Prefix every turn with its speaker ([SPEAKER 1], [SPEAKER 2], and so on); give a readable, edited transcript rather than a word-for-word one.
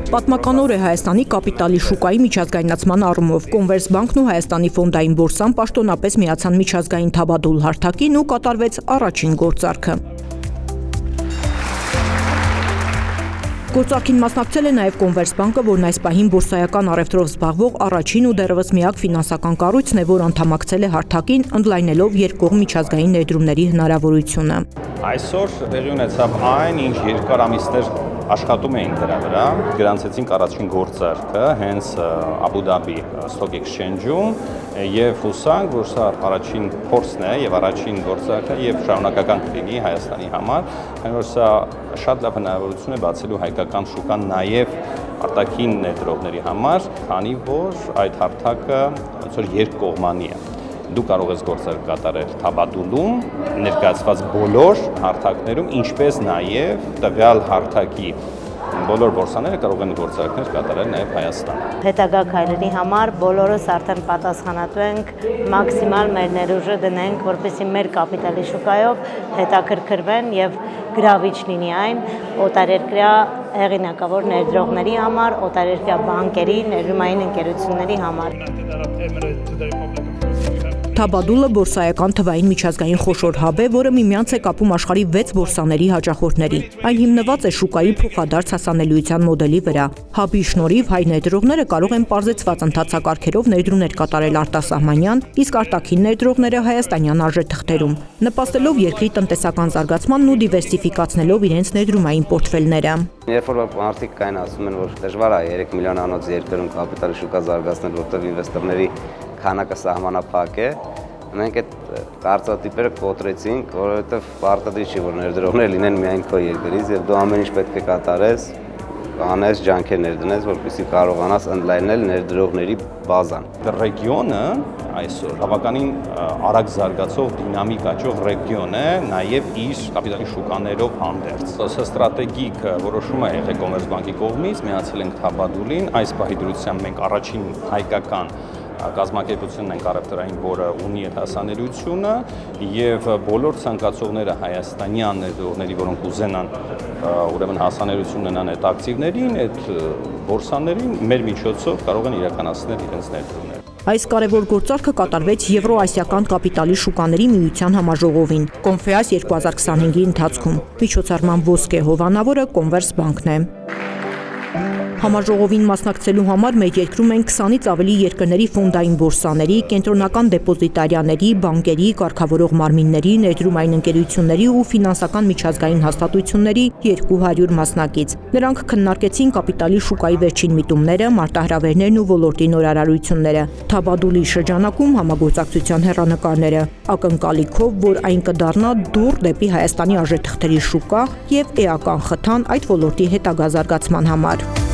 [SPEAKER 1] Պատմական օր է Հայաստանի կապիտալի շուկայի միջազգայնացման առումով։ Կոնվերսբանկն ու Հայաստանի ֆոնդային բորսան պաշտոնապես միացան միջազգային թաբադուլ հարթակին ու կատարվեց առաջին գործարքը։ Գործարքին մասնակցել է նաև Կոնվերսբանկը, որն այս պահին բորսայական առևտրով զբաղվող առաջին ու դեռևս միակ ֆինանսական կառույցն է, որ անդամակցել է հարթակին, ընդլայնելով երկկողմ միջազգային ներդրումների հնարավորությունը։
[SPEAKER 2] Այսօր տեղի ունեցավ այն, ինչ երկար ամիսներ աշխատում էին դրա վրա, գրանցեցինք առաջին գործարքը հենց Աբու Դաբի Stock Exchange-ում եւ հուսանք, որ սա առաջին փորձն է եւ առաջին գործարքը եւ շարունակական կլինի Հայաստանի համար, քանի որ սա շատ լավ հնարավորություն է բացելու հայկական շուկան նաեւ արտաքին ներդրողների համար, քանի որ այդ հարթակը ոնց որ երկկողմանի է։ Դու կարող ես գործարք կատարել թաբադուլում, ներկայացված բոլոր հարթակներում, ինչպես նաև տվյալ հարթակի բոլոր բորսաները կարող են գործարքներ կատարել նաև Հայաստանում։
[SPEAKER 3] Հետագա քայլերի համար բոլորս արդեն պատասխանատու ենք, մաքսիմալ մեր ներուժը դնենք, որպեսզի մեր կապիտալի շուկայով հետաքրքրվեն եւ գրավիչ լինի այն օտարերկրյա հեղինակավոր ներդրողների համար, օտարերկրյա բանկերի, ներդրումային ընկերությունների համար։
[SPEAKER 1] Թաբադուլը բորսայական թվային միջազգային խոշոր հաբ է, որը միմյանց է կապում աշխարհի 6 բորսաների հաճախորդներին։ Այն հիմնված է շուկայի փոխադարձ հասանելիության մոդելի վրա։ Հաբի շնորհիվ հայ ներդրողները կարող են պարզեցված ընթացակարգերով ներդրումներ կատարել արտասահմանյան, իսկ արտաքին ներդրողները հայաստանյան արժեթղթերում, նպաստելով երկրի տնտեսական զարգացմանն ու դիվերսիֆիկացնելով իրենց ներդրումային պորտֆելները։
[SPEAKER 4] Երբ որ մարդիկ կային ասում են, որ դժվար է 3 միլիոնանոց երկրում կապիտալի շուկա զարգացնել, որտեղ ինվեստորների քանակը սահմանափակ է, մենք այդ կարծրատիպերը կոտրեցինք, որովհետև պարտադիր չի, որ ներդրողներ լինեն միայն քո երկրից եւ դու ամեն ինչ պետք է կատարես, անես ջանքեր ներդնես, որպեսզի կարողանաս ընդլայնել ներդրողների բազան։
[SPEAKER 2] Ռեգիոնը այսօր բավականին արագ զարգացող դինամիկ աճող ռեգիոն է, նաև իր կապիտալի շուկաներով հանդերձ։ Սա ստրատեգիկ որոշում է եղել Կոմերսբանկի կողմից, միացել ենք թաբադուլին, այս պահի դրությամբ մենք առաջին հայկական կազմակերպությունն ենք առևտրային, որը ունի այդ հասանելիությունը եւ բոլոր ցանկացողները հայաստանյան ներդրողների, որոնք ուզենան ուրեմն հասանելիություն ունենան այդ ակտիվներին, այդ բորսաներին, մեր միջոցով կարող են իրականացնել իրենց ներդրումները։
[SPEAKER 1] Այս կարևոր գործարքը կատարվեց Եվրոասիական կապիտալի շուկաների միության համաժողովին Կոնֆեաս 2025-ի ընթացքում։ Միջոցառման ոսկե հովանավորը Կոնվերսբանկն է։ Համաժողովին մասնակցելու համար մեր երկրում են 20-ից ավելի երկրների ֆոնդային բորսաների, կենտրոնական դեպոզիտարիաների, բանկերի, կարգավորող մարմինների, ներդրումային ընկերությունների ու ֆինանսական միջազգային հաստատությունների 200 մասնակից։ Նրանք քննարկեցին կապիտալի շուկայի վերջին միտումները, մարտահրավերներն ու ոլորտի նորարարությունները, թաբադուլի շրջանակում համագործակցության հեռանկարները, ակնկալիքով, որ այն կդառնա դուռ դեպի Հայաստանի արժեթղթերի շուկա եւ էական խթան այդ ոլորտի հետագա զարգացման համար։